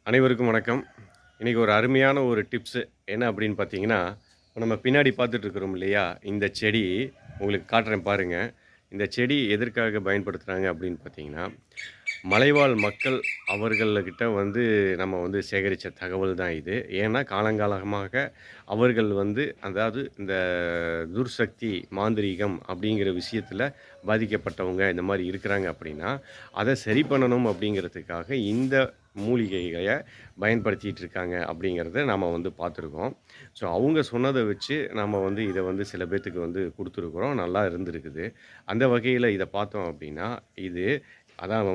அனைவருக்கும் வணக்கம். இன்றைக்கி ஒரு அருமையான ஒரு டிப்ஸு என்ன அப்படின்னு பார்த்தீங்கன்னா, இப்போ நம்ம பின்னாடி பார்த்துட்ருக்குறோம் இல்லையா? இந்த செடி உங்களுக்கு காட்டுறேன் பாருங்கள். இந்த செடி எதற்காக பயன்படுத்துகிறாங்க அப்படின்னு பார்த்தீங்கன்னா, மலைவாழ் மக்கள் அவர்கள்கிட்ட வந்து நம்ம வந்து சேகரித்த தகவல் தான் இது. ஏன்னா காலங்காலமாக அவர்கள் வந்து அதாவது இந்த துர்சக்தி, மாந்திரீகம் அப்படிங்கிற விஷயத்தில் பாதிக்கப்பட்டவங்க இந்த மாதிரி இருக்கிறாங்க அப்படின்னா, அதை சரி பண்ணணும் அப்படிங்கிறதுக்காக இந்த மூலிகைகளை பயன்படுத்திட்டு இருக்காங்க அப்படிங்கிறத நாம வந்து பார்த்துருக்கோம். ஸோ அவங்க சொன்னத வச்சு நம்ம வந்து இத வந்து சில பேத்துக்கு வந்து குடுத்துருக்குறோம். நல்லா இருந்திருக்குது. அந்த வகையில இத பார்த்தோம் அப்படின்னா, இது அதான்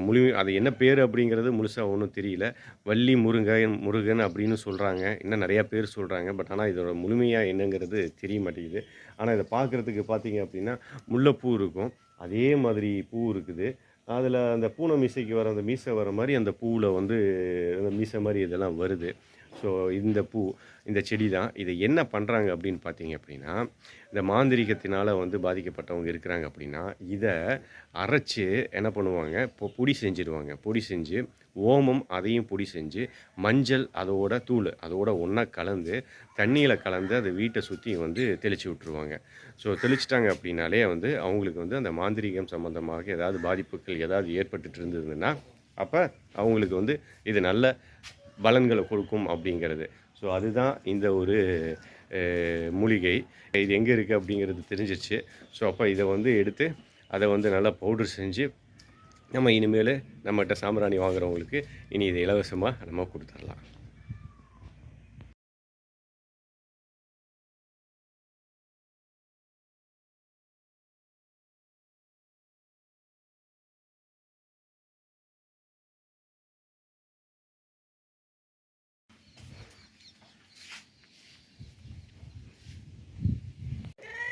அது என்ன பேரு அப்படிங்கிறது முழுசா ஒண்ணும் தெரியல. வள்ளி முருகன் அப்படின்னு சொல்றாங்க. இன்னும் நெறைய பேர் சொல்றாங்க. பட் ஆனா இதோட முழுமையா என்னங்கிறது தெரிய மாட்டேங்குது. ஆனா இத பார்க்கறதுக்கு பார்த்தீங்க அப்படின்னா, முல்லைப்பூ இருக்கும். அதே மாதிரி பூ இருக்குது. அதில அந்த பூனை மீசைக்கு வர அந்த மீசை வர மாரி அந்த பூவுல வந்து அந்த மீசை மாரி இதெல்லாம் வருது. ஸோ இந்த பூ, இந்த செடி தான். இத என்ன பண்றாங்க அப்படின்னு பார்த்தீங்க அப்படின்னா, இந்த மாந்திரீகத்தினால வந்து பாதிக்கப்பட்டவங்க இருக்கிறாங்க அப்படின்னா, இத அரைச்சு என்ன பண்ணுவாங்க, பொடி செஞ்சுருவாங்க. பொடி செஞ்சு ஓமம் அதையும் பொடி செஞ்சு, மஞ்சள் அதோட தூளு அதோட ஒண்ணா கலந்து, தண்ணீல கலந்து அத வீட்ட சுத்தி வந்து தெளிச்சு விட்டுருவாங்க. ஸோ தெளிச்சுட்டாங்க அப்படின்னாலே வந்து அவங்களுக்கு வந்து அந்த மாந்திரீகம் சம்மந்தமாக ஏதாவது பாதிப்புகள் ஏதாவது ஏற்பட்டுட்டு இருந்ததுன்னா, அப்ப அவங்களுக்கு வந்து இது நல்ல பலன்கள கொடுக்கும் அப்படிங்கிறது. ஸோ அதுதான் இந்த ஒரு மூலிகை. இது எங்க இருக்கு அப்படிங்கிறது தெரிஞ்சிருச்சு. ஸோ அப்ப இத வந்து எடுத்து அத வந்து நல்லா பவுடர் செஞ்சு, நம்ம இனிமேலு நம்மட்ட சாம்பிராணி வாங்குறவங்களுக்கு இனி இத இலவசமா நம்ம குடுத்துறலாம்.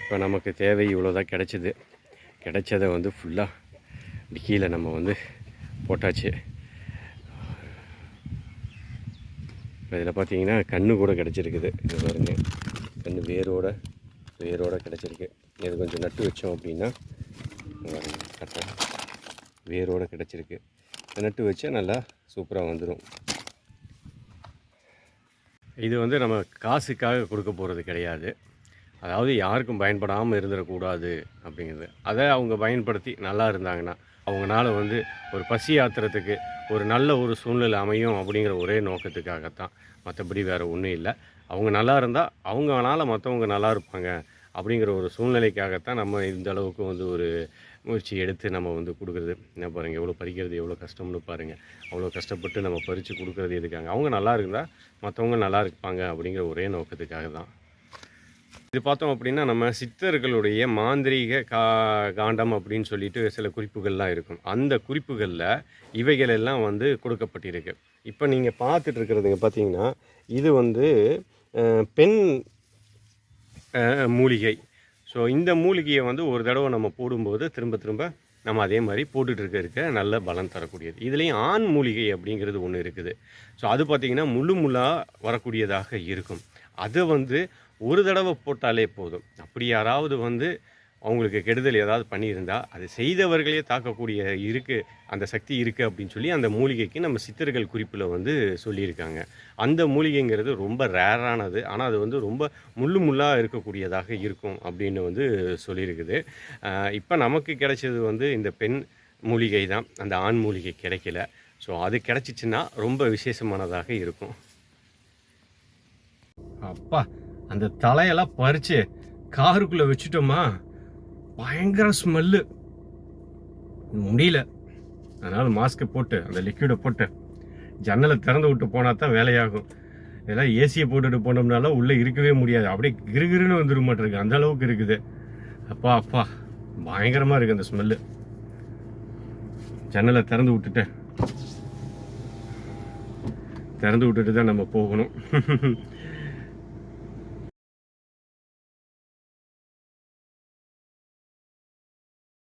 இப்ப நமக்கு தேவை இவ்வளோ தான் கிடைச்சது. கிடைச்சத வந்து ஃபுல்லா கீழ நம்ம வந்து போட்டாச்சு. இப்போ இதில பார்த்தீங்கன்னா, கண்ணு கூட கிடைச்சிருக்குது. இது பாருங்க. கண்ணு வேரோட கிடைச்சிருக்கு. இது கொஞ்சம் நட்டு வச்சோம் அப்படின்னா, பாருங்க கரெக்டாக வேரோட கிடைச்சிருக்கு. நட்டு வச்சா நல்லா சூப்பரா வந்துரும். இது வந்து நம்ம காசுக்காக கொடுக்க போறது கிடையாது. அதாவது யாருக்கும் பயன்படாம இருந்துறக்கூடாது அப்படிங்கிறது. அத அவங்க பயன்படுத்தி நல்லா இருந்தாங்கன்னா, அவங்கனால வந்து ஒரு பசி ஆத்துறதுக்கு ஒரு நல்ல ஒரு சூழ்நிலை அமையும் அப்படிங்கிற ஒரே நோக்கத்துக்காகத்தான். மற்றபடி வேறு ஒன்றும் இல்லை. அவங்க நல்லா இருந்தால் அவங்கனால மற்றவங்க நல்லா இருப்பாங்க அப்படிங்கிற ஒரு சூழ்நிலைக்காகத்தான் நம்ம இந்த அளவுக்கு வந்து ஒரு முயற்சி எடுத்து நம்ம வந்து கொடுக்குறது. என்ன பாருங்கள் எவ்வளோ பறிக்கிறது எவ்வளோ கஷ்டம்னு பாருங்கள். அவ்வளோ கஷ்டப்பட்டு நம்ம பறித்து கொடுக்குறது எதுக்காங்க, அவங்க நல்லா இருந்தால் மற்றவங்க நல்லா இருப்பாங்க அப்படிங்கிற ஒரே நோக்கத்துக்காக தான். இது பார்த்தோம் அப்படின்னா, நம்ம சித்தர்களுடைய மாந்திரீக காண்டம் அப்படின்னு சொல்லிட்டு சில குறிப்புகள்லாம் இருக்கும். அந்த குறிப்புகள்ல இவைகள் எல்லாம் வந்து கொடுக்கப்பட்டிருக்கு. இப்ப நீங்க பார்த்துட்டு இருக்கிறதுங்க பார்த்தீங்கன்னா, இது வந்து பெண் மூலிகை. ஸோ இந்த மூலிகையை வந்து ஒரு தடவை நம்ம போடும்போது திரும்ப திரும்ப நம்ம அதே மாதிரி போட்டுட்டு இருக்க நல்ல பலன் தரக்கூடியது. இதுலேயும் ஆண் மூலிகை அப்படிங்கிறது ஒன்று இருக்குது. ஸோ அது பார்த்திங்கன்னா முழு முள்ளாக வரக்கூடியதாக இருக்கும். அதை வந்து ஒரு தடவை போட்டாலே போதும். அப்படி யாராவது வந்து அவங்களுக்கு கெடுதல் ஏதாவது பண்ணியிருந்தா, அது செய்தவர்களே தாக்கக்கூடிய அந்த சக்தி இருக்குது அப்படின்னு சொல்லி அந்த மூலிகைக்கு நம்ம சித்தர்கள் குறிப்பில் வந்து சொல்லியிருக்காங்க. அந்த மூலிகைங்கிறது ரொம்ப ரேரானது. ஆனால் அது வந்து ரொம்ப முள்ளாக இருக்கக்கூடியதாக இருக்கும் அப்படின்னு வந்து சொல்லியிருக்குது. இப்போ நமக்கு கிடைச்சது வந்து இந்த பெண் மூலிகை தான். அந்த ஆண் மூலிகை கிடைக்கல. ஸோ அது கிடைச்சிச்சின்னா ரொம்ப விசேஷமானதாக இருக்கும். அப்பா, அந்த தலையெல்லாம் பறித்து காருக்குள்ளே வச்சுட்டோமா, பயங்கர ஸ்மெல்லு, முடியல. அதனால் மாஸ்க்கை போட்டு அந்த லிக்விடை போட்டு ஜன்னலை திறந்து விட்டு போனால் தான் வேலையாகும். இதெல்லாம் ஏசியை போட்டுட்டு போனோம்னாலும் உள்ளே இருக்கவே முடியாது. அப்படியே கிருகிருன்னு வந்துட மாட்டிருக்கு, அந்த அளவுக்கு இருக்குது. அப்பா அப்பா பயங்கரமாக இருக்குது அந்த ஸ்மெல்லு. ஜன்னலை திறந்து விட்டுட்டு தான் நம்ம போகணும்.